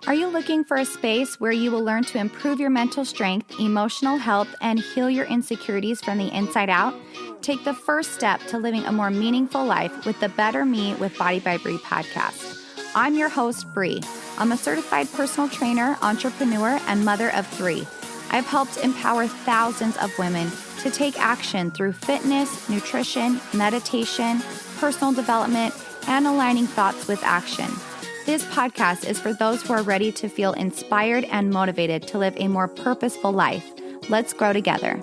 Are you looking for a space where you will learn to improve your mental strength, emotional health, and heal your insecurities from the inside out? Take the first step to living a more meaningful life with the Better Me with Body by Bree podcast. I'm your host, Bree. I'm a certified personal trainer, entrepreneur, and mother of 3. I've helped empower thousands of women to take action through fitness, nutrition, meditation, personal development, and aligning thoughts with action. This podcast is for those who are ready to feel inspired and motivated to live a more purposeful life. Let's grow together.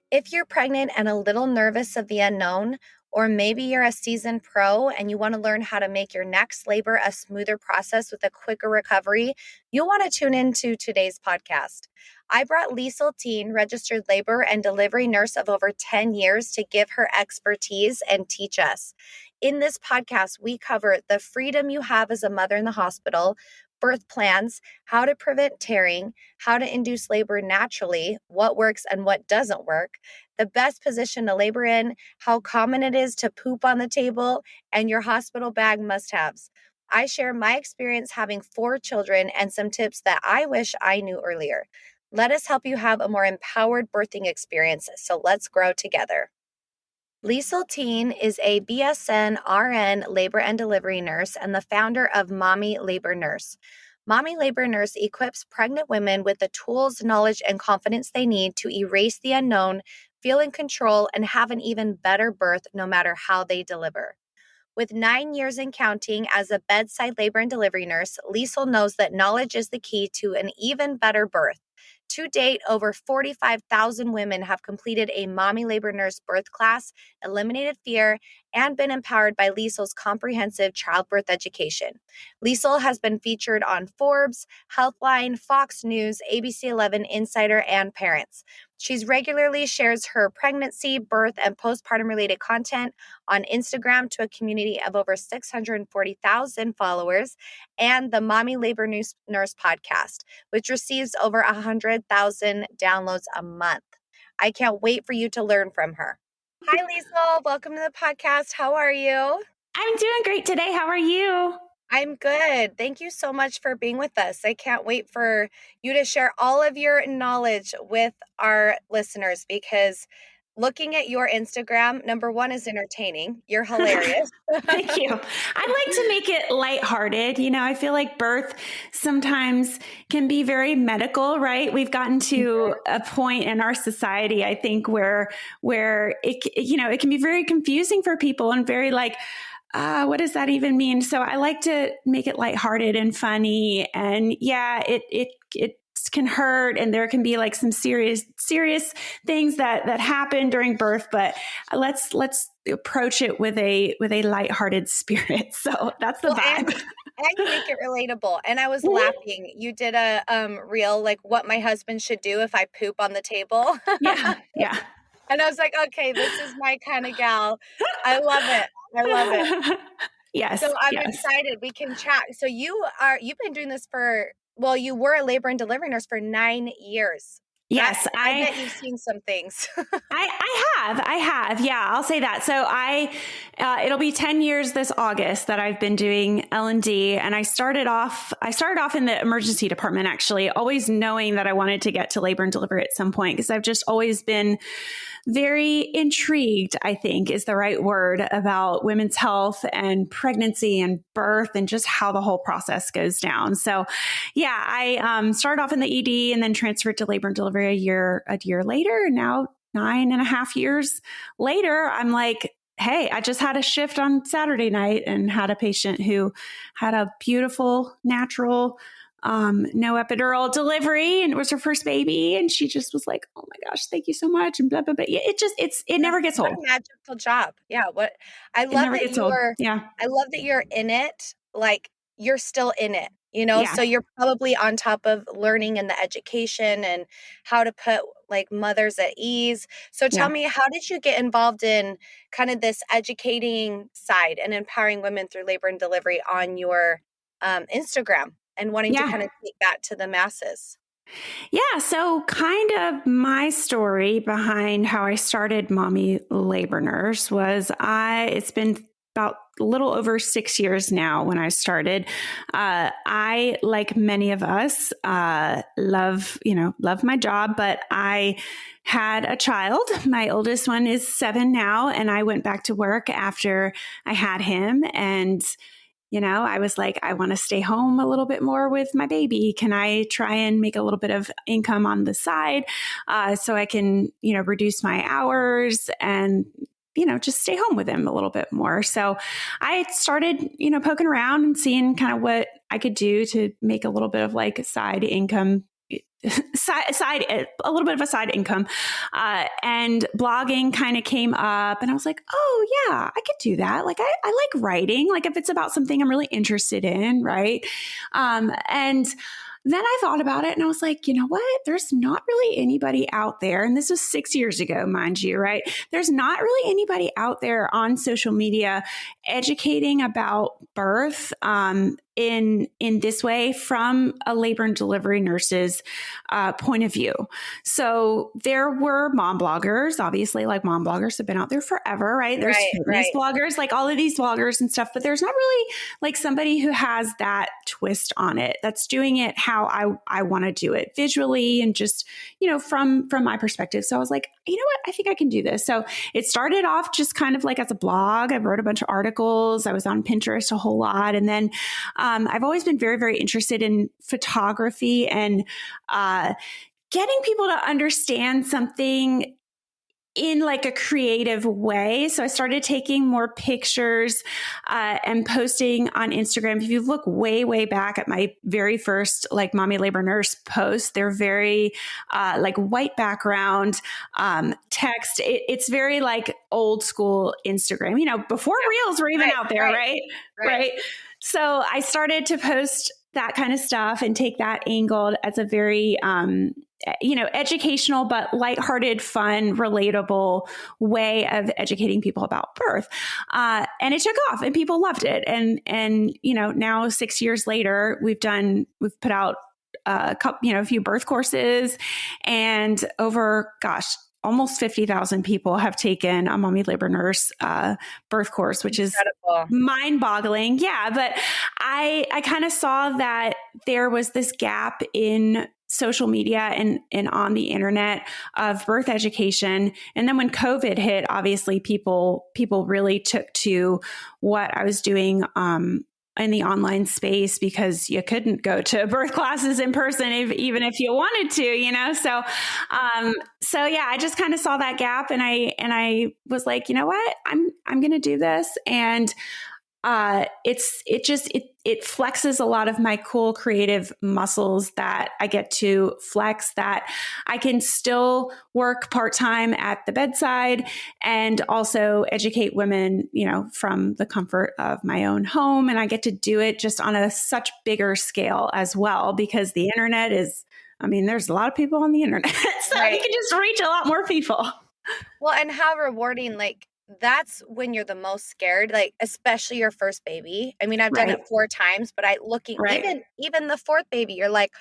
If you're pregnant and a little nervous of the unknown, or maybe you're a seasoned pro and you want to learn how to make your next labor a smoother process with a quicker recovery, you'll want to tune into today's podcast. I brought Liesel Teen, registered labor and delivery nurse of over 10 years, to give her expertise and teach us. In this podcast, we cover the freedom you have as a mother in the hospital, birth plans, how to prevent tearing, how to induce labor naturally, what works and what doesn't work, the best position to labor in, how common it is to poop on the table, and your hospital bag must-haves. I share my experience having 4 children and some tips that I wish I knew earlier. Let us help you have a more empowered birthing experience, so let's grow together. Liesel Teen is a BSN RN labor and delivery nurse and the founder of Mommy Labor Nurse. Mommy Labor Nurse equips pregnant women with the tools, knowledge, and confidence they need to erase the unknown, feel in control, and have an even better birth no matter how they deliver. With 9 years and counting as a bedside labor and delivery nurse, Liesel knows that knowledge is the key to an even better birth. To date, over 45,000 women have completed a Mommy Labor Nurse birth class, eliminated fear, and been empowered by Liesel's comprehensive childbirth education. Liesel has been featured on Forbes, Healthline, Fox News, ABC 11 Insider, and Parents. She regularly shares her pregnancy, birth, and postpartum related content on Instagram to a community of over 640,000 followers, and the Mommy Labor Nurse podcast, which receives over 100,000 downloads a month. I can't wait for you to learn from her. Hi, Liesel. Welcome to the podcast. How are you? I'm doing great today. How are you? I'm good. Thank you so much for being with us. I can't wait for you to share all of your knowledge with our listeners, because looking at your Instagram, number one, is entertaining. You're hilarious. Thank you. I like to make it lighthearted. You know, I feel like birth sometimes can be very medical, right? We've gotten to a point in our society, I think, where it can be very confusing for people and very like, what does that even mean? So I like to make it lighthearted and funny. And yeah, it can hurt, and there can be like some serious things that happen during birth, but let's approach it with a lighthearted spirit. So that's the vibe. And you make it relatable. And I was laughing. You did a reel like what my husband should do if I poop on the table. Yeah. And I was like, okay, this is my kind of gal. I love it. Yes. So I'm excited. We can chat. So you've been doing this you were a labor and delivery nurse for 9 years. Yes. I bet you've seen some things. I have. Yeah, I'll say that. So it'll be 10 years this August that I've been doing L&D. And I started off in the emergency department, actually, always knowing that I wanted to get to labor and delivery at some point, because I've just always been very intrigued, I think is the right word, about women's health and pregnancy and birth and just how the whole process goes down. So yeah, I started off in the ED and then transferred to labor and delivery a year later. Now 9.5 years later, I'm like, hey, I just had a shift on Saturday night and had a patient who had a beautiful, natural, no epidural delivery, and it was her first baby. And she just was like, oh my gosh, thank you so much. And blah, blah, blah. It never gets old. What a magical job. Yeah. I love that you're in it. Like you're still in it, so you're probably on top of learning and the education and how to put like mothers at ease. So tell me, how did you get involved in kind of this educating side and empowering women through labor and delivery on your Instagram and wanting to kind of take that to the masses? Yeah. So kind of my story behind how I started Mommy Labor Nurse was it's been about a little over 6 years now when I started. I, like many of us, love my job, but I had a child. My oldest one is 7 now, and I went back to work after I had him. And I was like, I want to stay home a little bit more with my baby. Can I try and make a little bit of income on the side so I can, reduce my hours and, just stay home with him a little bit more. So I started, poking around and seeing kind of what I could do to make a little bit of like side income. A little bit of a side income, and blogging kind of came up, and I was like, oh yeah, I could do that. Like I like writing, like if it's about something I'm really interested in, right? And then I thought about it and I was like, you know what? There's not really anybody out there. And this was 6 years ago, mind you, right? There's not really anybody out there on social media educating about birth in this way from a labor and delivery nurse's point of view. So there were mom bloggers, obviously, like mom bloggers have been out there forever, right? There's fitness bloggers, like all of these bloggers and stuff, but there's not really like somebody who has that twist on it, that's doing it how I want to do it visually and just, from my perspective. So I was like, you know what? I think I can do this. So it started off just kind of like as a blog. I wrote a bunch of articles. I was on Pinterest a whole lot. And then I've always been very, very interested in photography and getting people to understand something in like a creative way. So I started taking more pictures and posting on Instagram. If you look way, way back at my very first like mommy labor nurse posts, they're very like white background text. It's very like old school Instagram, before reels were even out there, right? So I started to post that kind of stuff and take that angle as a very, educational, but lighthearted, fun, relatable way of educating people about birth. And it took off and people loved it. And, now 6 years later, we've put out a few birth courses, and over, almost 50,000 people have taken a mommy labor nurse birth course, which is mind boggling. Yeah. But I kind of saw that there was this gap in social media and on the internet of birth education. And then when COVID hit, obviously people really took to what I was doing in the online space, because you couldn't go to birth classes in person even if you wanted to, so yeah, I just kind of saw that gap, and I was like, you know what, I'm going to do this. And it flexes a lot of my cool creative muscles that I get to flex, that I can still work part-time at the bedside and also educate women, from the comfort of my own home. And I get to do it just on a such bigger scale as well, because the internet there's a lot of people on the internet, so you can just reach a lot more people. Well, and how rewarding, that's when you're the most scared, especially your first baby. I mean, I've done it 4 times, but even the 4th baby, you're like,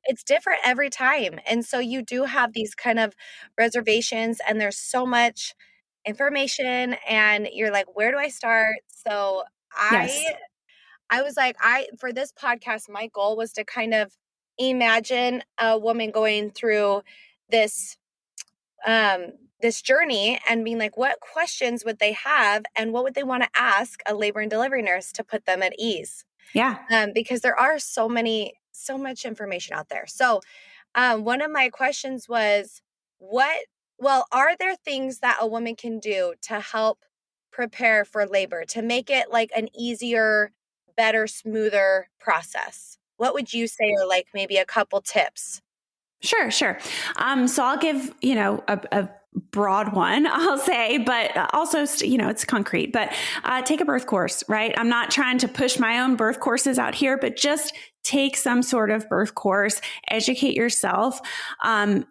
it's different every time. And so you do have these kind of reservations, and there's so much information, and you're like, where do I start? So I was like, for this podcast, my goal was to kind of imagine a woman going through this journey and being like, what questions would they have and what would they want to ask a labor and delivery nurse to put them at ease? Yeah. Because there are so much information out there. So one of my questions was, are there things that a woman can do to help prepare for labor, to make it like an easier, better, smoother process? What would you say are like maybe a couple tips? Sure. So I'll give, a broad one, I'll say, but also, it's concrete, but take a birth course, right? I'm not trying to push my own birth courses out here, but just take some sort of birth course, educate yourself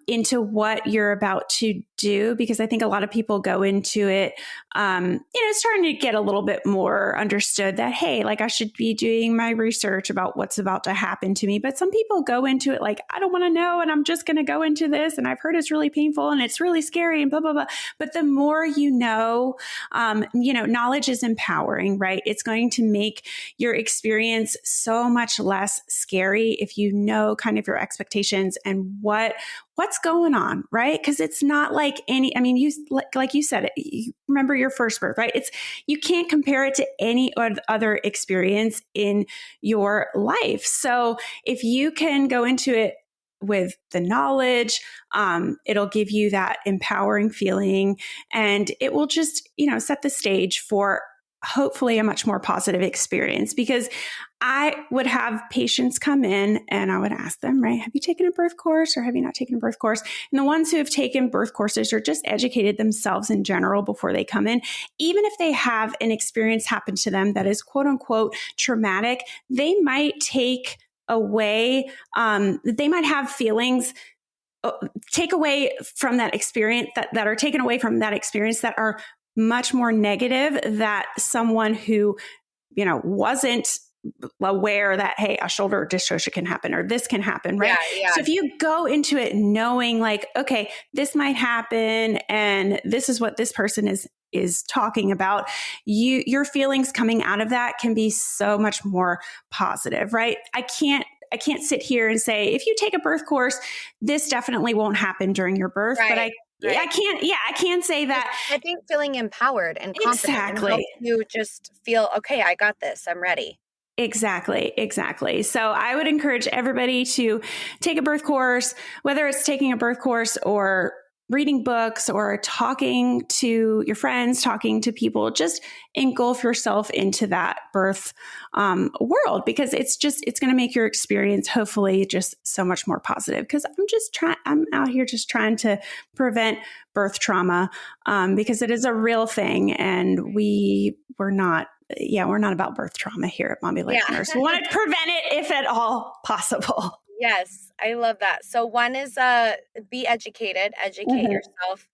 into what you're about to do, because I think a lot of people go into it, starting to get a little bit more understood that, hey, like I should be doing my research about what's about to happen to me. But some people go into it like, I don't want to know, and I'm just going to go into this. And I've heard it's really painful and it's really scary and blah, blah, blah. But the more you know, knowledge is empowering, right? It's going to make your experience so much less scary if you know kind of your expectations and what's going on, right? Because it's not like like you said, you remember your first birth, right? You can't compare it to any other experience in your life. So if you can go into it with the knowledge, it'll give you that empowering feeling, and it will just, set the stage for hopefully a much more positive experience. Because I would have patients come in and I would ask them, right, have you taken a birth course or have you not taken a birth course? And the ones who have taken birth courses or just educated themselves in general before they come in, even if they have an experience happen to them that is quote unquote traumatic, they might take away, they might have feelings take away from that experience that are taken away from that experience that are much more negative that someone who, wasn't aware that, hey, a shoulder dystocia can happen or this can happen, right? Yeah. So if you go into it knowing like, okay, this might happen and this is what this person is talking about, your feelings coming out of that can be so much more positive, right? I can't sit here and say, if you take a birth course, this definitely won't happen during your birth. Right. But I can't say that. I think feeling empowered and confident exactly helps you just feel, okay, I got this, I'm ready. Exactly. So I would encourage everybody to take a birth course, whether it's taking a birth course or reading books or talking to your friends, talking to people, just engulf yourself into that birth world, because it's going to make your experience hopefully just so much more positive. Because I'm out here just trying to prevent birth trauma because it is a real thing, and we're not about birth trauma here at Mommy Life Nurse. We want to prevent it if at all possible. Yes, I love that. So one is be educated, educate yourself.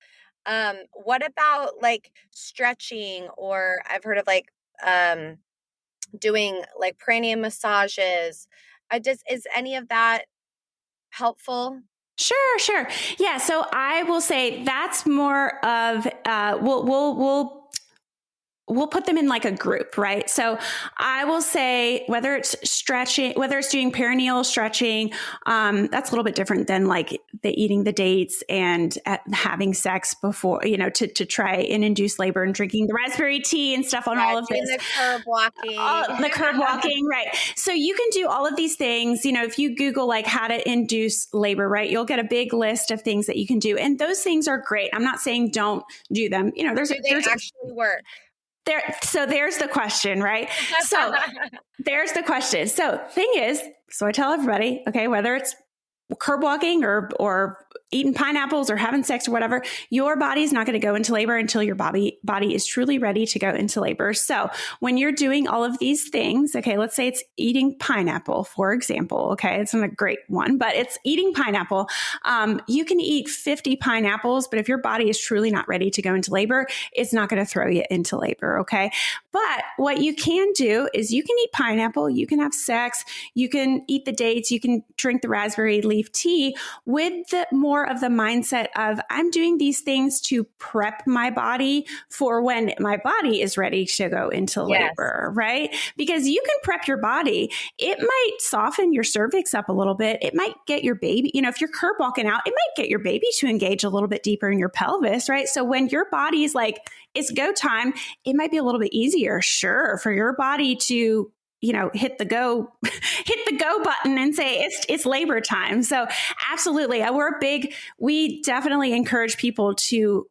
What about like stretching, or I've heard of like doing like perineum massages. Is any of that helpful? Sure. Yeah. So I will say that's more of we'll put them in like a group, right? So I will say whether it's stretching, whether it's doing perineal stretching, that's a little bit different than like the eating the dates and having sex before, to try and induce labor and drinking the raspberry tea and stuff on all of this. The curb walking. The curb walking, right. So you can do all of these things, if you Google like how to induce labor, right, you'll get a big list of things that you can do. And those things are great. I'm not saying don't do them. Do they actually work? So there's the question, right? So there's the question. So I tell everybody, okay, whether it's curb walking or eating pineapples or having sex or whatever, your body is not going to go into labor until your body is truly ready to go into labor. So when you're doing all of these things, okay, let's say it's eating pineapple, for example, okay, it's not a great one, but it's eating pineapple. You can eat 50 pineapples, but if your body is truly not ready to go into labor, it's not going to throw you into labor, okay? But what you can do is you can eat pineapple, you can have sex, you can eat the dates, you can drink the raspberry leaf tea with more of the mindset of, I'm doing these things to prep my body for when my body is ready to go into labor, right? Because you can prep your body. It might soften your cervix up a little bit. It might get your baby, if you're curb walking out, it might get your baby to engage a little bit deeper in your pelvis, right? So when your body's like, it's go time, it might be a little bit easier, sure, for your body to hit the go button and say it's labor time. So absolutely. We definitely encourage people to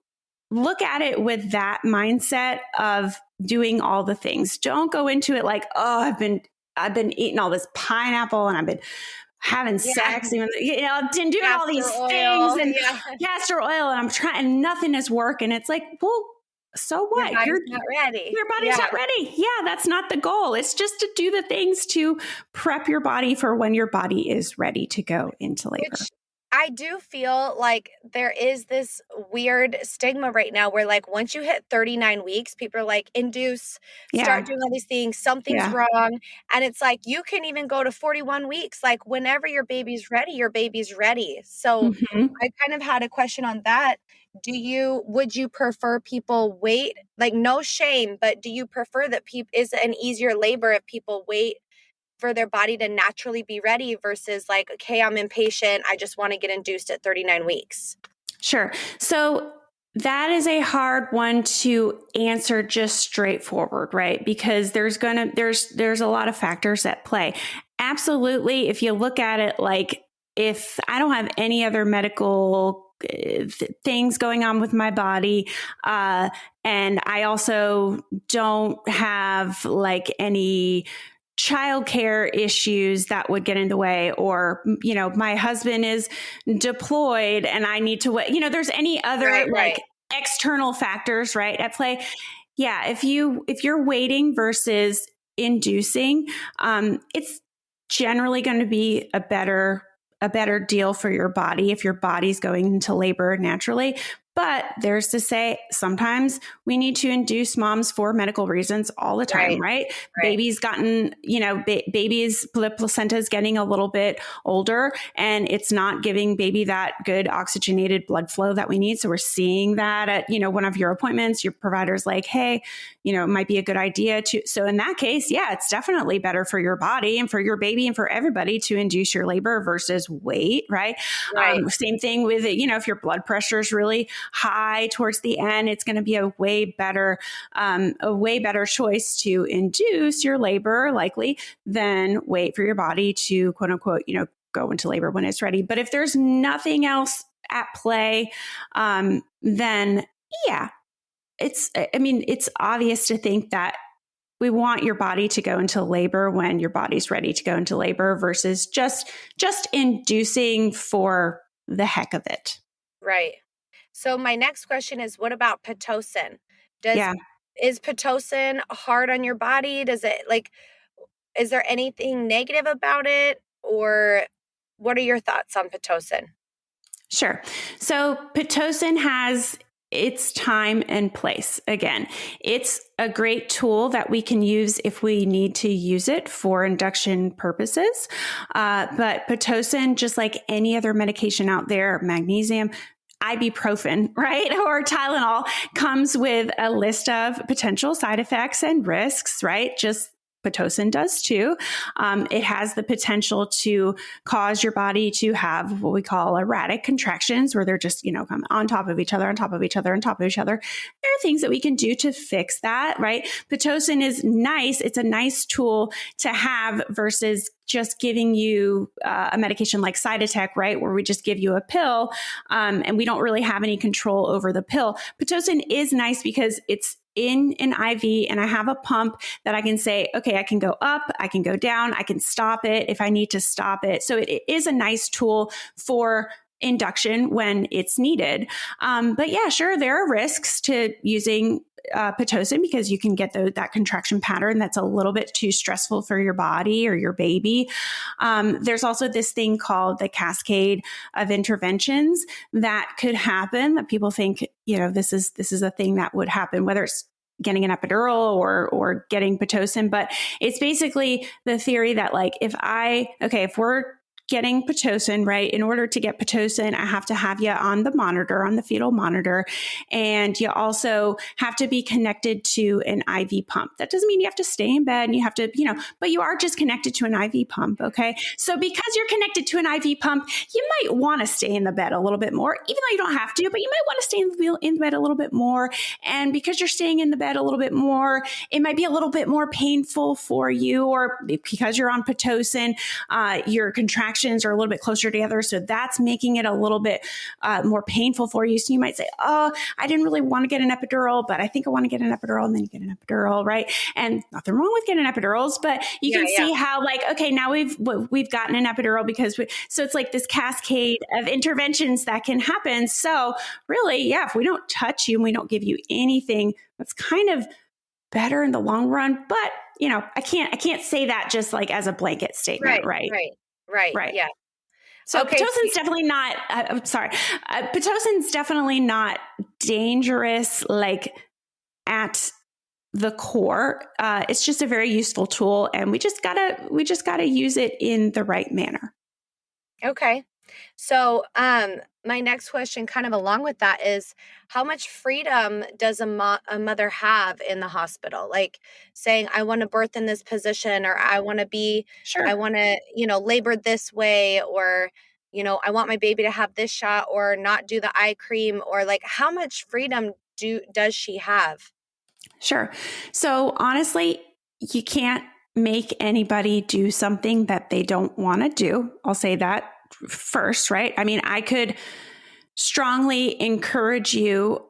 look at it with that mindset of doing all the things. Don't go into it like, oh, I've been eating all this pineapple and I've been having sex, even, doing all these things and castor oil, and I'm trying, and nothing is working. It's like, well, So Your what? body's not ready. Your body's Yeah. not ready. Yeah, that's not the goal. It's just to do the things to prep your body for when your body is ready to go into labor. Which I do feel like there is this weird stigma right now where, like, once you hit 39 weeks, people are like, induce, start Yeah. doing all these things, something's Yeah. wrong. And it's like, you can even go to 41 weeks. Like, whenever your baby's ready. So Hmm. I kind of had a question on that. Would you prefer people wait? Like, no shame, but do you prefer that people, is an easier labor if people wait for their body to naturally be ready versus like, okay, I'm impatient. I just want to get induced at 39 weeks. Sure. So that is a hard one to answer just straightforward, right? Because there's a lot of factors at play. Absolutely. If you look at it like, if I don't have any other medical things going on with my body, and I also don't have like any childcare issues that would get in the way, or my husband is deployed and I need to wait, there's any other Right, right, like external factors, right, at play. Yeah, if you're waiting versus inducing, it's generally going to be a better deal for your body if your body's going into labor naturally. But there's to say, sometimes we need to induce moms for medical reasons all the time, right, right? right, Baby's gotten, the placenta is getting a little bit older and it's not giving baby that good oxygenated blood flow that we need. So we're seeing that at, one of your appointments, your provider's like, hey, it might be a good idea to. So in that case, yeah, it's definitely better for your body and for your baby and for everybody to induce your labor versus wait, right? right, Same thing with, if your blood pressure is really high towards the end, it's going to be a way better choice to induce your labor likely than wait for your body to quote unquote, go into labor when it's ready. But if there's nothing else at play, then yeah, it's obvious to think that we want your body to go into labor when your body's ready to go into labor versus just inducing for the heck of it. right. So my next question is, what about Pitocin? Does Yeah. Is Pitocin hard on your body? Does it like, is there anything negative about it? Or what are your thoughts on Pitocin? Sure. So Pitocin has its time and place. Again, it's a great tool that we can use if we need to use it for induction purposes. But Pitocin, just like any other medication out there, magnesium, ibuprofen, right? Or Tylenol comes with a list of potential side effects and risks, right? Just Pitocin does too. It has the potential to cause your body to have what we call erratic contractions, where they're just, come on top of each other, on top of each other, on top of each other. There are things that we can do to fix that, right? Pitocin is nice. It's a nice tool to have versus just giving you a medication like Cytotec, right? Where we just give you a pill and we don't really have any control over the pill. Pitocin is nice because it's in an IV and I have a pump that I can say, okay, I can go up, I can go down, I can stop it if I need to stop it. So it is a nice tool for induction when it's needed. But yeah, sure, there are risks to using Pitocin because you can get that contraction pattern that's a little bit too stressful for your body or your baby. There's also this thing called the cascade of interventions that could happen that people think, this is a thing that would happen, whether it's getting an epidural or getting Pitocin. But it's basically the theory that like, if we're getting Pitocin, right? In order to get Pitocin, I have to have you on the monitor, on the fetal monitor. And you also have to be connected to an IV pump. That doesn't mean you have to stay in bed and you have to, but you are just connected to an IV pump. Okay. So because you're connected to an IV pump, you might want to stay in the bed a little bit more, even though you don't have to, but you might want to stay in the bed a little bit more. And because you're staying in the bed a little bit more, it might be a little bit more painful for you, or because you're on Pitocin, your contractions contractions are a little bit closer together. So that's making it a little bit more painful for you. So you might say, oh, I didn't really want to get an epidural, but I think I want to get an epidural. And then you get an epidural, right? And nothing wrong with getting epidurals, but you can see how like, okay, now we've gotten an epidural because so it's like this cascade of interventions that can happen. So really, yeah, if we don't touch you and we don't give you anything, that's kind of better in the long run. But I can't say that just like as a blanket statement, right? Right. Yeah. So Okay. Pitocin's definitely not. I'm sorry. Pitocin's definitely not dangerous. Like at the core, it's just a very useful tool, and we just gotta use it in the right manner. Okay. So, my next question, kind of along with that, is how much freedom does a mother have in the hospital? Like saying, I want to birth in this position, or I want Sure. to, labor this way, or, I want my baby to have this shot or not do the eye cream, or like how much freedom does she have? Sure. So honestly, you can't make anybody do something that they don't want to do. I'll say that first, right? I mean, I could strongly encourage you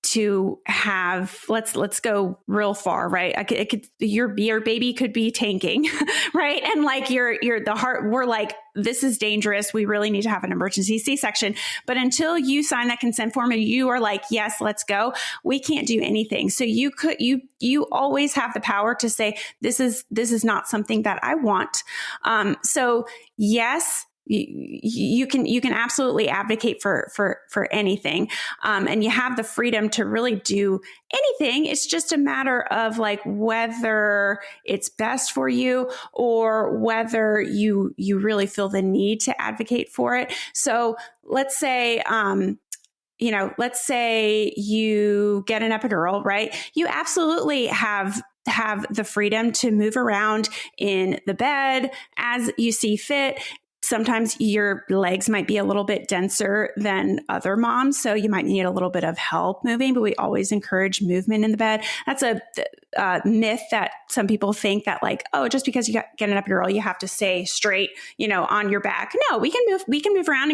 to have let's go real far, right? Your baby could be tanking, right? And like your the heart, we're like, this is dangerous. We really need to have an emergency C-section. But until you sign that consent form and you are like, yes, let's go, we can't do anything. So you always have the power to say, this is not something that I want. So yes, you can absolutely advocate for anything. And you have the freedom to really do anything. It's just a matter of like whether it's best for you or whether you really feel the need to advocate for it. So let's say, let's say you get an epidural, right? You absolutely have the freedom to move around in the bed as you see fit. Sometimes your legs might be a little bit denser than other moms, so you might need a little bit of help moving, but we always encourage movement in the bed. That's a myth that some people think that like, oh, just because you get an epidural, you have to stay straight, on your back. No, we can move around.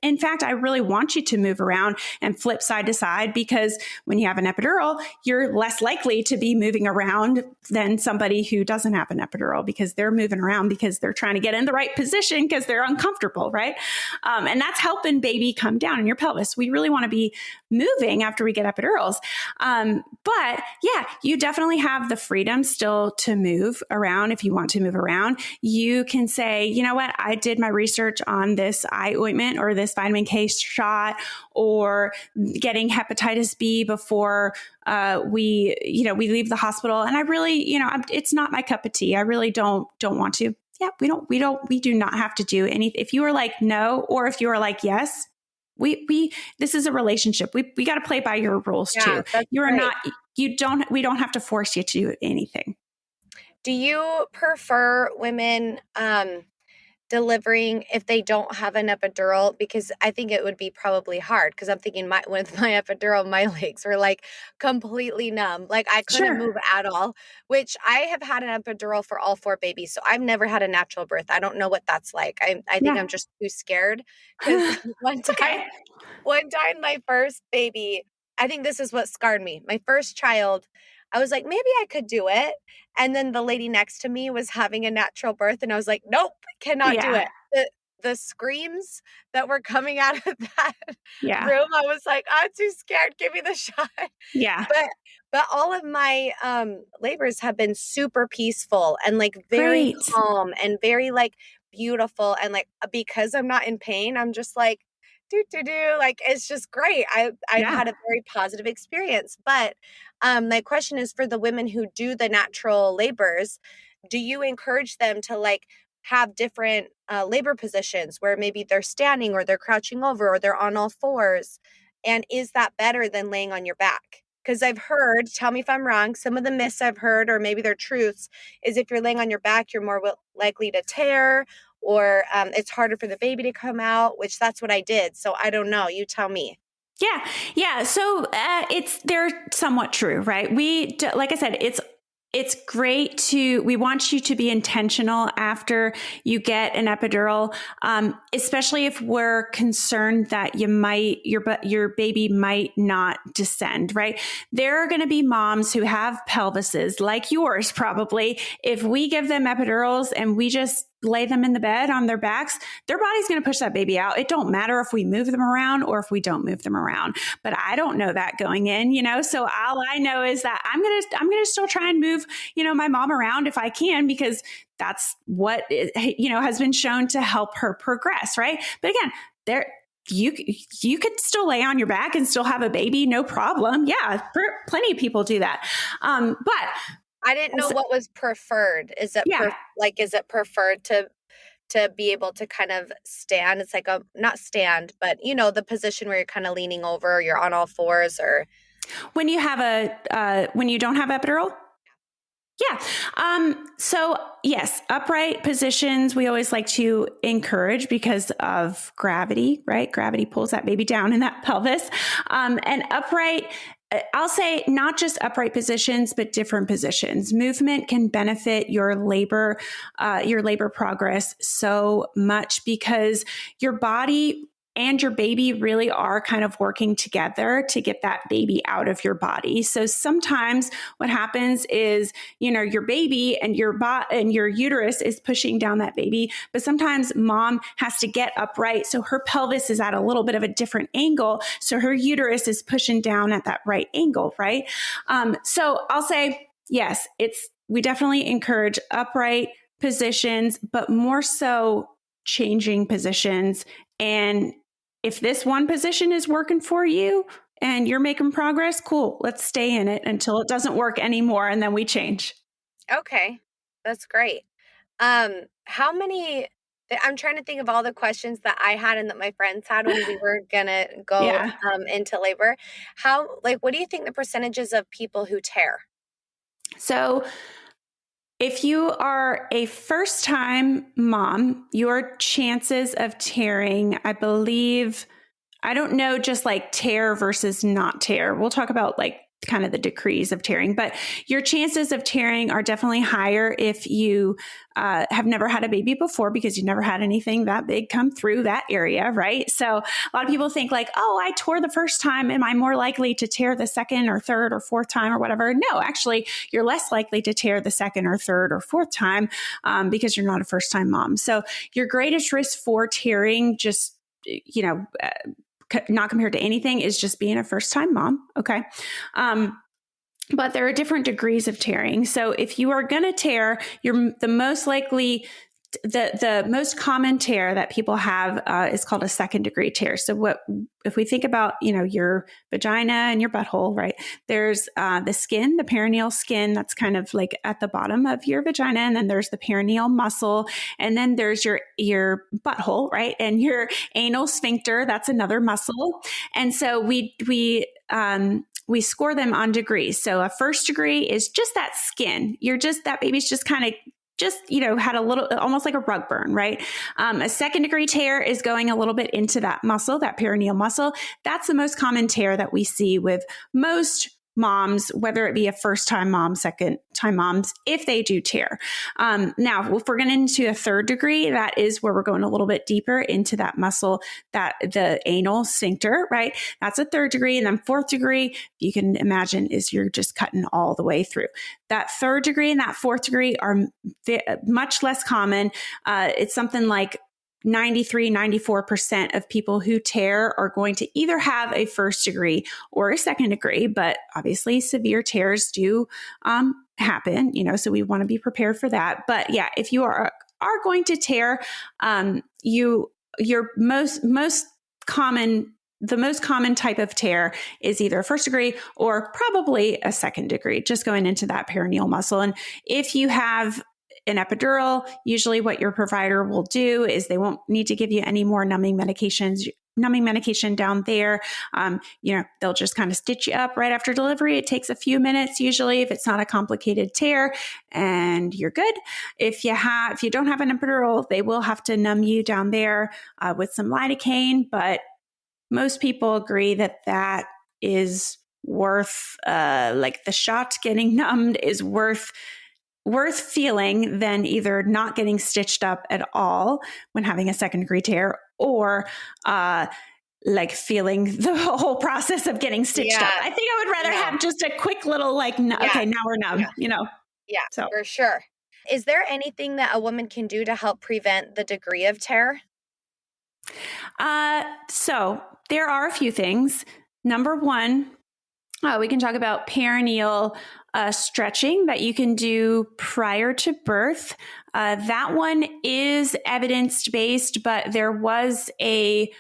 In fact, I really want you to move around and flip side to side, because when you have an epidural, you're less likely to be moving around than somebody who doesn't have an epidural, because they're moving around because they're trying to get in the right position because they're uncomfortable, right? And that's helping baby come down in your pelvis. We really want to be moving after we get epidurals. But yeah, you definitely have the freedom still to move around if you want to move around. You can say, you know what, I did my research on this eye ointment or this vitamin K shot or getting hepatitis B before we leave the hospital. And I really, it's not my cup of tea. I really don't want to. Yeah, we do not have to do anything. If you are like, no, or if you are like, yes, this is a relationship. We got to play by your rules too. You are not, we don't have to force you to do anything. Do you prefer women, delivering if they don't have an epidural? Because I think it would be probably hard, because I'm thinking with my epidural, my legs were like completely numb. Like I couldn't move at all, which I have had an epidural for all 4 babies. So I've never had a natural birth. I don't know what that's like. I think I'm just too scared, because one time my first baby, I think this is what scarred me. My first child, I was like, maybe I could do it. And then the lady next to me was having a natural birth, and I was like, nope, cannot do it. The screams that were coming out of that room, I was like, I'm too scared. Give me the shot. Yeah. But all of my labors have been super peaceful and like very calm and very like beautiful. And like, because I'm not in pain, I'm just like, do like, it's just great. I've had a very positive experience. But my question is for the women who do the natural labors, do you encourage them to like have different labor positions where maybe they're standing or they're crouching over or they're on all fours? And is that better than laying on your back? Because I've heard, tell me if I'm wrong, some of the myths I've heard, or maybe they're truths, is if you're laying on your back, you're more likely to tear, or it's harder for the baby to come out, which that's what I did. So I don't know. You tell me. Yeah. So they're somewhat true, right? Like I said, It's great we want you to be intentional after you get an epidural, especially if we're concerned that your baby might not descend, right? There are going to be moms who have pelvises like yours, probably. If we give them epidurals and we just lay them in the bed on their backs, their body's going to push that baby out. It don't matter if we move them around or if we don't move them around. But I don't know that going in, so all I know is that I'm going to still try and move, my mom around if I can, because that's what, has been shown to help her progress. Right. But again, you could still lay on your back and still have a baby. No problem. Yeah. Plenty of people do that. But I didn't know what was preferred. Is it yeah. is it preferred to be able to kind of stand? It's like not stand, but the position where you're kind of leaning over, you're on all fours, or when you have when you don't have epidural? Yeah. So yes, upright positions, we always like to encourage because of gravity, right? Gravity pulls that baby down in that pelvis. And upright, I'll say not just upright positions, but different positions. Movement can benefit your labor progress so much because your body and your baby really are kind of working together to get that baby out of your body. So sometimes what happens is, your baby and your uterus is pushing down that baby, but sometimes mom has to get upright. So her pelvis is at a little bit of a different angle. So her uterus is pushing down at that right angle, right? So I'll say, yes, we definitely encourage upright positions, but more so changing positions. And if this one position is working for you and you're making progress, cool. Let's stay in it until it doesn't work anymore. And then we change. Okay. That's great. How many, I'm trying to think of all the questions that I had and that my friends had when we were going to go into labor. What do you think the percentages of people who tear? So if you are a first-time mom, your chances of tearing, I believe, I don't know, just like tear versus not tear. We'll talk about kind of the degrees of tearing, but your chances of tearing are definitely higher if you have never had a baby before because you've never had anything that big come through that area, right? So a lot of people think oh, I tore the first time. Am I more likely to tear the second or third or fourth time or whatever? No, actually, you're less likely to tear the second or third or fourth time because you're not a first time mom. So your greatest risk for tearing, just, not compared to anything, is just being a first time mom. Okay. But there are different degrees of tearing. So if you are going to tear, you're the most likely, the most common tear that people have is called a second degree tear. So if we think about, your vagina and your butthole, right? There's the skin, the perineal skin, that's kind of like at the bottom of your vagina. And then there's the perineal muscle. And then there's your butthole, right? And your anal sphincter, that's another muscle. And so we score them on degrees. So a first degree is just that skin. That baby's just kind of had a little, almost like a rug burn, right? A second degree tear is going a little bit into that muscle, that perineal muscle. That's the most common tear that we see with most moms, whether it be a first time mom, second time moms, if they do tear. Now, if we're going into a third degree, that is where we're going a little bit deeper into that muscle, that the anal sphincter, right? That's a third degree. And then fourth degree, you can imagine, is you're just cutting all the way through. That third degree and that fourth degree are much less common. It's something like 93-94% of people who tear are going to either have a first degree or a second degree, but obviously severe tears do happen, so we want to be prepared for that. But yeah, if you are going to tear, your most common type of tear is either a first degree or probably a second degree, just going into that perineal muscle. And if you have an epidural, usually what your provider will do is they won't need to give you any more numbing medication down there. They'll just kind of stitch you up right after delivery. It takes a few minutes usually if it's not a complicated tear, and you're good. If you don't have an epidural, they will have to numb you down there with some lidocaine, but most people agree that is worth, like the shot getting numbed is worth feeling than either not getting stitched up at all when having a second degree tear, or like feeling the whole process of getting stitched up. Yeah. I think I would rather No. have just a quick little like, Yeah. okay, now we're numb, Yeah. you know? Yeah, So, for sure. Is there anything that a woman can do to help prevent the degree of tear? so there are a few things. Number one, we can talk about perineal stretching that you can do prior to birth. That one is evidence based, but there was a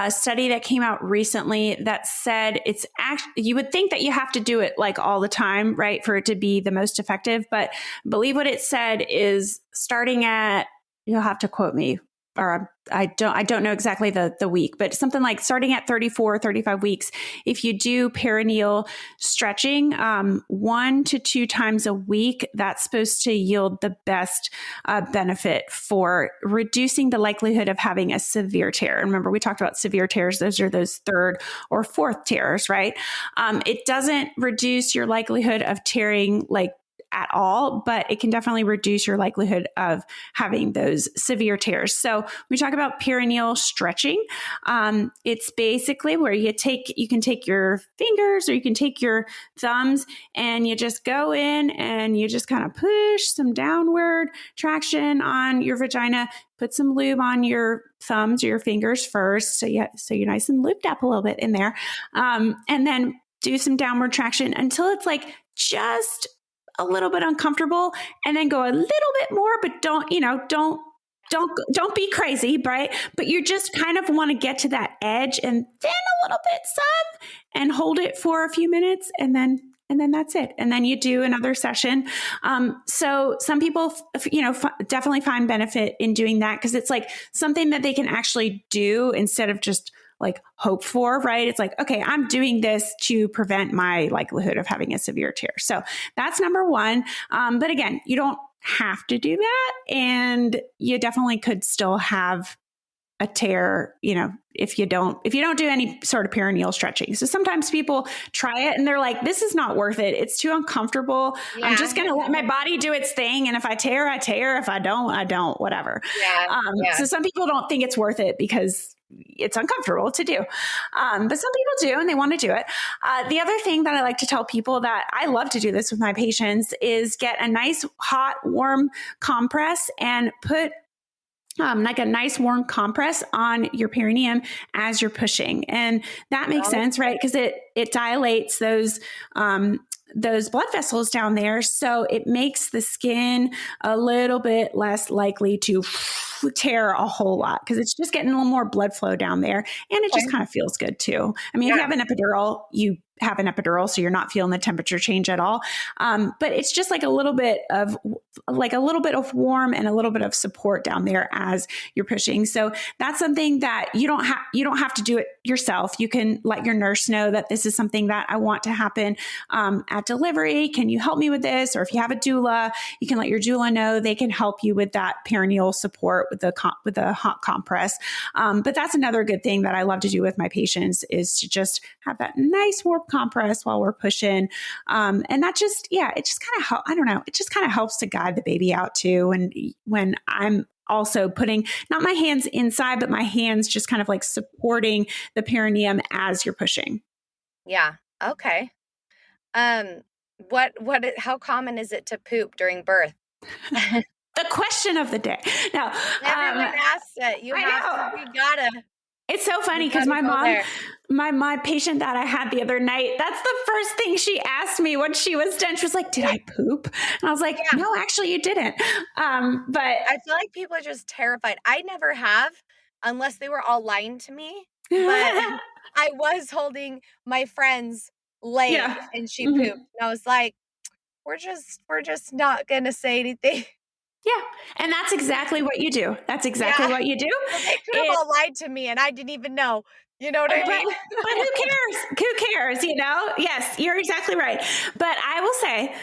study that came out recently that said it's actually, you would think that you have to do it like all the time, right, for it to be the most effective. But I believe what it said is starting at, you'll have to quote me, or I don't know exactly the week, but something like starting at 34, 35 weeks, if you do perineal stretching 1 to 2 times a week, that's supposed to yield the best benefit for reducing the likelihood of having a severe tear. And remember, we talked about severe tears. Those are those 3rd or 4th tears, right? It doesn't reduce your likelihood of tearing like at all, but it can definitely reduce your likelihood of having those severe tears. So we talk about perineal stretching. It's basically where you can take your fingers or you can take your thumbs and you just go in and you just kind of push some downward traction on your vagina, put some lube on your thumbs or your fingers first. So you're nice and lubed up a little bit in there. And then do some downward traction until it's like just a little bit uncomfortable, and then go a little bit more, but don't be crazy, right? But you just kind of want to get to that edge, and then a little bit some, and hold it for a few minutes, and then that's it. And then you do another session. So some people, definitely find benefit in doing that because it's like something that they can actually do instead of just like hope for, right? It's like, okay, I'm doing this to prevent my likelihood of having a severe tear. So that's number one. But again, you don't have to do that. And you definitely could still have a tear, if you don't do any sort of perineal stretching. So sometimes people try it and they're like, this is not worth it. It's too uncomfortable. Yeah. I'm just going to let my body do its thing. And if I tear, I tear. If I don't, I don't, whatever. Yeah. So some people don't think it's worth it because it's uncomfortable to do. But some people do, and they want to do it. The other thing that I like to tell people that I love to do this with my patients is get a nice hot, warm compress and put like a nice warm compress on your perineum as you're pushing. And that makes sense, right? Because it dilates those blood vessels down there. So it makes the skin a little bit less likely to tear a whole lot because it's just getting a little more blood flow down there. And it just kind of feels good too. I mean, if you have an epidural, you have an epidural, so you're not feeling the temperature change at all. But it's just like a little bit of warm and a little bit of support down there as you're pushing. So that's something that you don't have to do it yourself. You can let your nurse know that this is something that I want to happen at delivery. Can you help me with this? Or if you have a doula, you can let your doula know. They can help you with that perineal support with the hot compress. But that's another good thing that I love to do with my patients is to just have that nice warm compress while we're pushing. And that just, it just kind of, I don't know, it just kind of helps to guide the baby out too. And when I'm also putting not my hands inside, but my hands just kind of like supporting the perineum as you're pushing. Yeah. Okay. How common is it to poop during birth? The question of the day. Now, everyone asks it. You gotta. It's so funny because my mom, my patient that I had the other night, that's the first thing she asked me when she was done. She was like, did I poop? And I was like, no, actually you didn't. But I feel like people are just terrified. I never have, unless they were all lying to me. But I was holding my friend's leg and she pooped. And I was like, we're just not going to say anything. Yeah. And that's exactly what you do. That's exactly what you do. Well, they could have all lied to me and I didn't even know. You know what I mean? But who cares? Who cares? Yes, you're exactly right. But I will say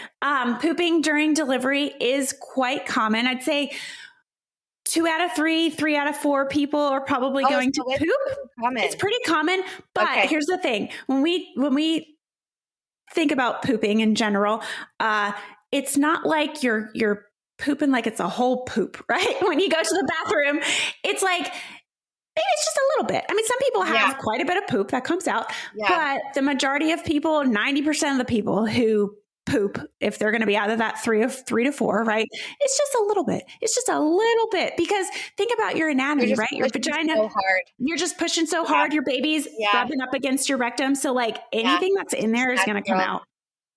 pooping during delivery is quite common. I'd say 2 out of 3, 3 out of 4 people are probably going to poop. It's pretty common. But here's the thing. When we think about pooping in general, it's not like you're pooping like it's a whole poop, right? When you go to the bathroom, it's like, maybe it's just a little bit. I mean, some people have quite a bit of poop that comes out, but the majority of people, 90% of the people who poop, if they're going to be out of that three to four, right? It's just a little bit. It's just a little bit, because think about your anatomy, right? Your vagina, so hard. You're just pushing so hard. Your baby's rubbing up against your rectum. So like anything that's in there is going to come out.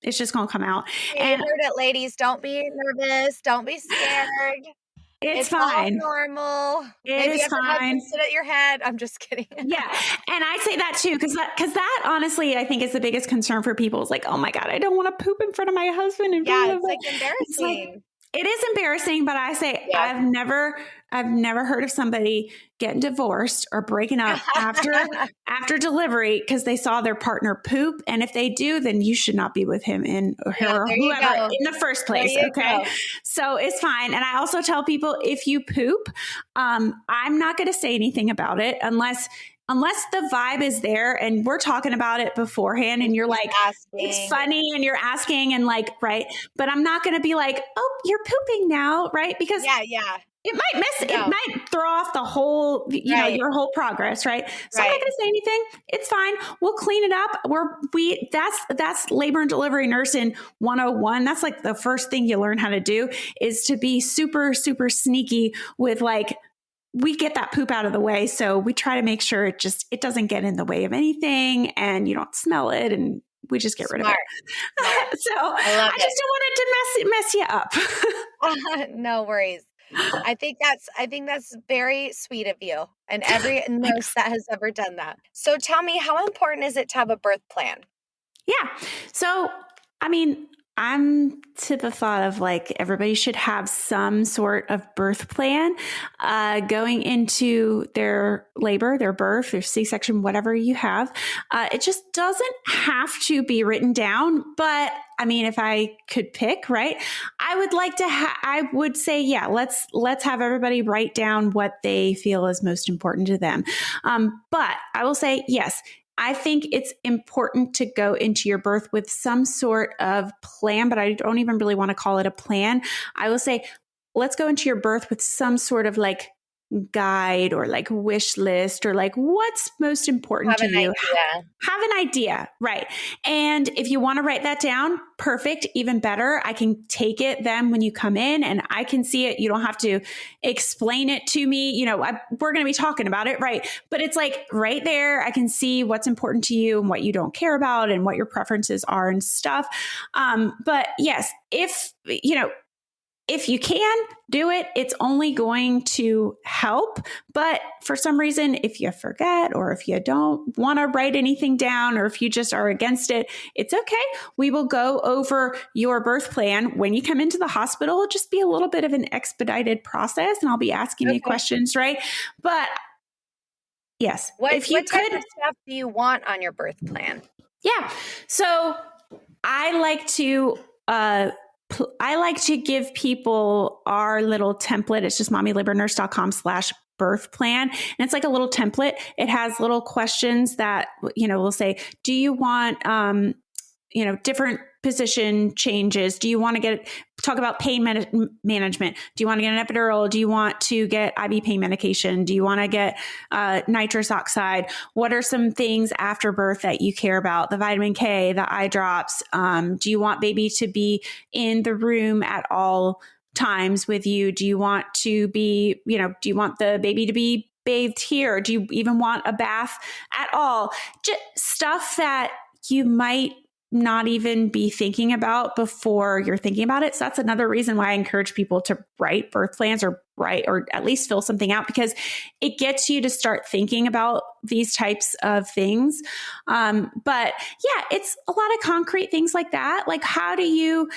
It's just going to come out. Hey, you heard it, ladies. Don't be nervous. Don't be scared. It's fine. All normal. Maybe if your husband sit at your head. I'm just kidding. Yeah. And I say that too, because that honestly, I think is the biggest concern for people, is like, oh my God, I don't want to poop in front of my husband. And it's like embarrassing. It is embarrassing, but I say I've never heard of somebody getting divorced or breaking up after delivery because they saw their partner poop. And if they do, then you should not be with him or her or whoever in the first place. Okay. Go. So it's fine. And I also tell people, if you poop, I'm not going to say anything about it unless the vibe is there and we're talking about it beforehand and you're like, it's funny and you're asking and like, right. But I'm not going to be like, oh, you're pooping now. Right. Because it might throw off the whole, your whole progress. Right. So I'm not going to say anything. It's fine. We'll clean it up. That's labor and delivery nursing 101. That's like the first thing you learn how to do, is to be super, super sneaky with like, we get that poop out of the way. So we try to make sure it doesn't get in the way of anything and you don't smell it, and we just get rid of it. So I just don't want it to mess you up. No worries. I think that's very sweet of you and every nurse that has ever done that. So tell me, how important is it to have a birth plan? Yeah. So, I mean, I'm to the thought of like everybody should have some sort of birth plan going into their labor, their birth, their C-section, whatever you have. It just doesn't have to be written down. But I mean, if I could pick, right, I would like to I would say, let's have everybody write down what they feel is most important to them. But I will say, yes, I think it's important to go into your birth with some sort of plan, but I don't even really want to call it a plan. I will say, let's go into your birth with some sort of like guide or like wish list or like what's most important to you. Have an idea. Right. And if you want to write that down, perfect, even better. I can take it then when you come in and I can see it. You don't have to explain it to me. We're going to be talking about it. Right. But it's like right there, I can see what's important to you and what you don't care about and what your preferences are and stuff. But yes, if you can do it, it's only going to help. But for some reason, if you forget or if you don't want to write anything down or if you just are against it, it's okay. We will go over your birth plan when you come into the hospital. It'll just be a little bit of an expedited process and I'll be asking you questions, right? But yes, what type of stuff do you want on your birth plan? Yeah. So I like to give people our little template. It's just mommylabornurse.com/birth plan. And it's like a little template. It has little questions that, we'll say, do you want, different position changes? Do you want to talk about pain management? Do you want to get an epidural? Do you want to get IV pain medication? Do you want to get nitrous oxide? What are some things after birth that you care about? The vitamin K, the eye drops. Do you want baby to be in the room at all times with you? Do you want to be, do you want the baby to be bathed here? Do you even want a bath at all? Just stuff that you might not even be thinking about before you're thinking about it. So that's another reason why I encourage people to write birth plans or at least fill something out, because it gets you to start thinking about these types of things. But yeah, it's a lot of concrete things like that. Like how do you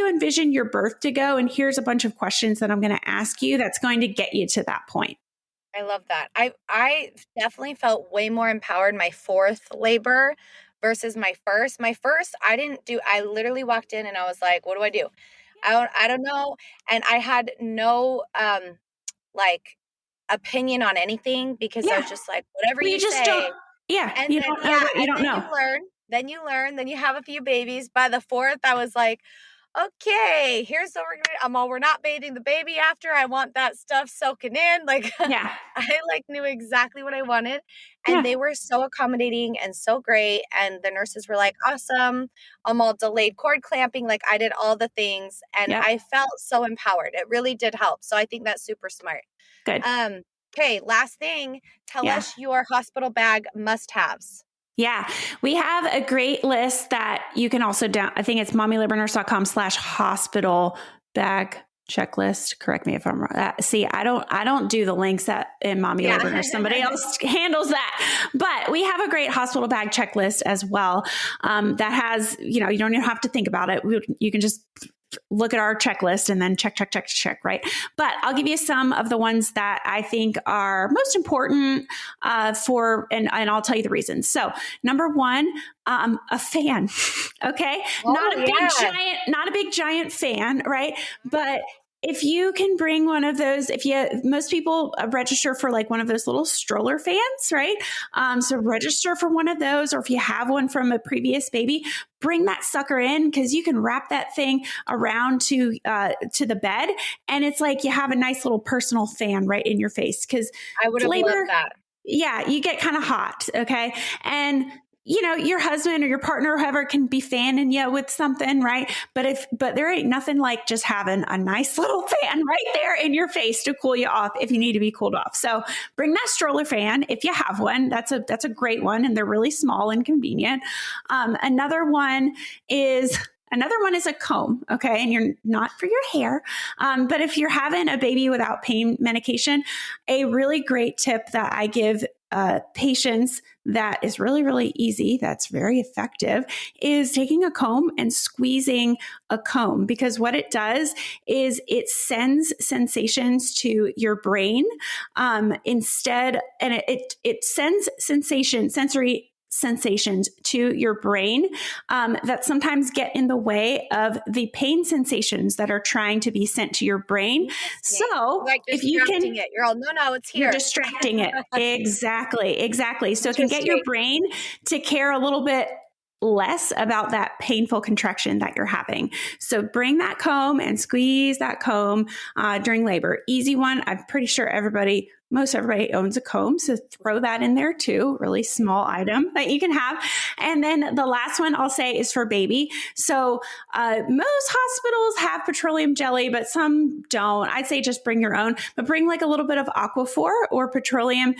envision your birth to go? And here's a bunch of questions that I'm going to ask you that's going to get you to that point. I love that. I definitely felt way more empowered my fourth labor versus my first. My first, I literally walked in and I was like, what do I do? I don't know. And I had no, opinion on anything because I was just like, whatever you just say. Don't, yeah. And you don't know. You learn. then you learn, then you have a few babies. By the fourth, I was like, okay, here's what we're gonna do. We're not bathing the baby after. I want that stuff soaking in. Like Yeah. I like knew exactly what I wanted. And Yeah. they were so accommodating and so great. And the nurses were like, awesome. I'm all delayed cord clamping. Like I did all the things and Yep. I felt so empowered. It really did help. So I think that's super smart. Good. Um, okay, last thing. Tell Yeah. us your hospital bag must-haves. Yeah, we have a great list that you can also I think it's mommylabornurse.com/hospital bag checklist. Correct me if I'm wrong. See, I don't do the links that in Mommy Yeah. Labor Nurse. Somebody else handles that. But we have a great hospital bag checklist as well. That has, you don't even have to think about it. You can just look at our checklist and then check, right? But I'll give you some of the ones that I think are most important and I'll tell you the reasons. So number one, a fan. Okay. Oh, yeah. Not a big giant fan, right? But if you can bring one of those, most people register for like one of those little stroller fans, right? So register for one of those, or if you have one from a previous baby, bring that sucker in because you can wrap that thing around to the bed, and it's like you have a nice little personal fan right in your face because I would have loved labor. that. Yeah, you get kind of hot, okay, and your husband or your partner or whoever can be fanning you with something, right? But there ain't nothing like just having a nice little fan right there in your face to cool you off if you need to be cooled off. So bring that stroller fan if you have one. That's a great one, and they're really small and convenient. Another one is a comb, okay? And you're not for your hair. But if you're having a baby without pain medication, a really great tip that I give patients that is really, really easy, that's very effective, is taking a comb and squeezing a comb, because what it does is it sends sensations to your brain and it sends sensory sensations to your brain that sometimes get in the way of the pain sensations that are trying to be sent to your brain. So like if you can, it, you're all, no, it's here. you're distracting it. Exactly. So it can get your brain to care a little bit less about that painful contraction that you're having. So bring that comb and squeeze that comb during labor. Easy one. I'm pretty sure most everybody owns a comb. So throw that in there too. Really small item that you can have. And then the last one I'll say is for baby. So most hospitals have petroleum jelly, but some don't. I'd say just bring your own, but bring like a little bit of Aquaphor or petroleum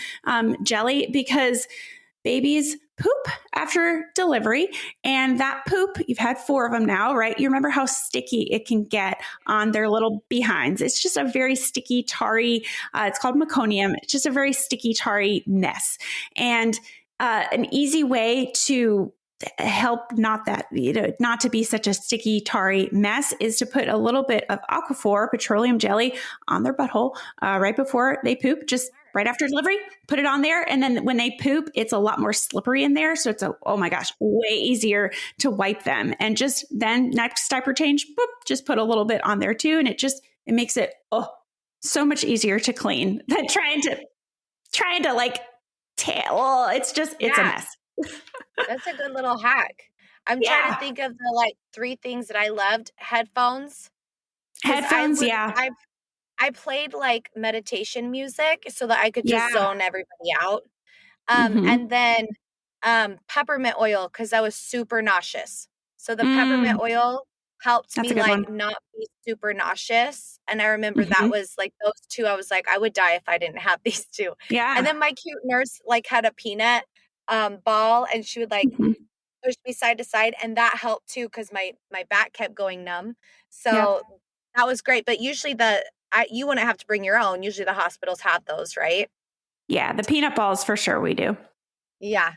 jelly, because babies poop after delivery, and that poop, you've had 4 of them now, right? You remember how sticky it can get on their little behinds. It's just a very sticky, tarry, it's called meconium. It's just a very sticky, tarry mess. And an easy way to help not to be such a sticky, tarry mess is to put a little bit of Aquaphor, petroleum jelly, on their butthole right before they poop, just right after delivery, put it on there. And then when they poop, it's a lot more slippery in there. So it's oh my gosh, way easier to wipe them. And just then next diaper change, boop, just put a little bit on there too. And it makes it so much easier to clean than trying to like it's a mess. That's a good little hack. I'm trying to think of the 3 things that I loved. Headphones. Yeah. I played like meditation music so that I could just zone everybody out. And then peppermint oil, because I was super nauseous. So the peppermint oil helped me like not be super nauseous. And I remember that was like those 2. I was like, I would die if I didn't have these 2. Yeah. And then my cute nurse like had a peanut ball, and she would like push me side to side, and that helped too because my back kept going numb. So that was great. But usually you wouldn't have to bring your own. Usually the hospitals have those, right? Yeah, the peanut balls for sure we do. Yeah.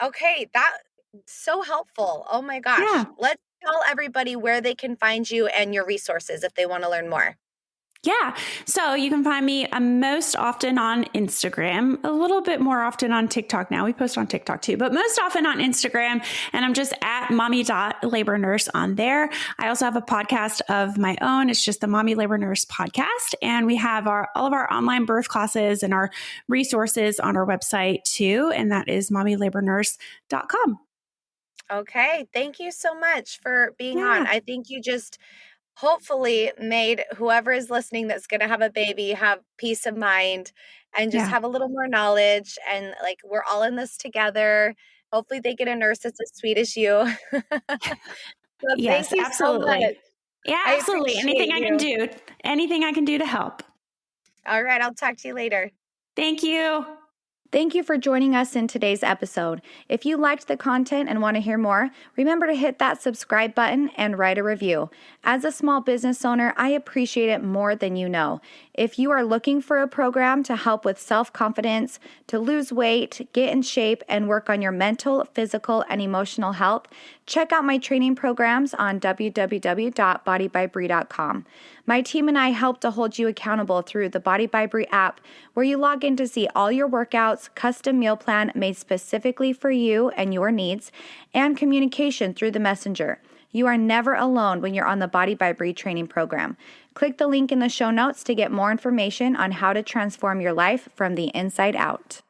Okay, that's so helpful. Oh my gosh. Yeah. Let's tell everybody where they can find you and your resources if they want to learn more. Yeah. So you can find me most often on Instagram, a little bit more often on TikTok now. We post on TikTok too, but most often on Instagram. And I'm just at mommy.labornurse on there. I also have a podcast of my own. It's just the Mommy Labor Nurse podcast. And we have all of our online birth classes and our resources on our website too. And that is mommylabornurse.com. Okay. Thank you so much for being on. Yeah. I think you just hopefully made whoever is listening that's going to have a baby have peace of mind and just Yeah. have a little more knowledge. And like, we're all in this together. Hopefully, they get a nurse that's as sweet as you. So, thank Yes, you so much. absolutely. Yeah, I absolutely. appreciate Anything I can you. do. Anything I can do to help. All right. I'll talk to you later. Thank you. Thank you for joining us in today's episode. If you liked the content and want to hear more, remember to hit that subscribe button and write a review. As a small business owner, I appreciate it more than you know. If you are looking for a program to help with self-confidence, to lose weight, get in shape, and work on your mental, physical, and emotional health, check out my training programs on www.bodybybrie.com. My team and I help to hold you accountable through the Body by Brie app, where you log in to see all your workouts, custom meal plan made specifically for you and your needs, and communication through the messenger. You are never alone when you're on the Body by Brie training program. Click the link in the show notes to get more information on how to transform your life from the inside out.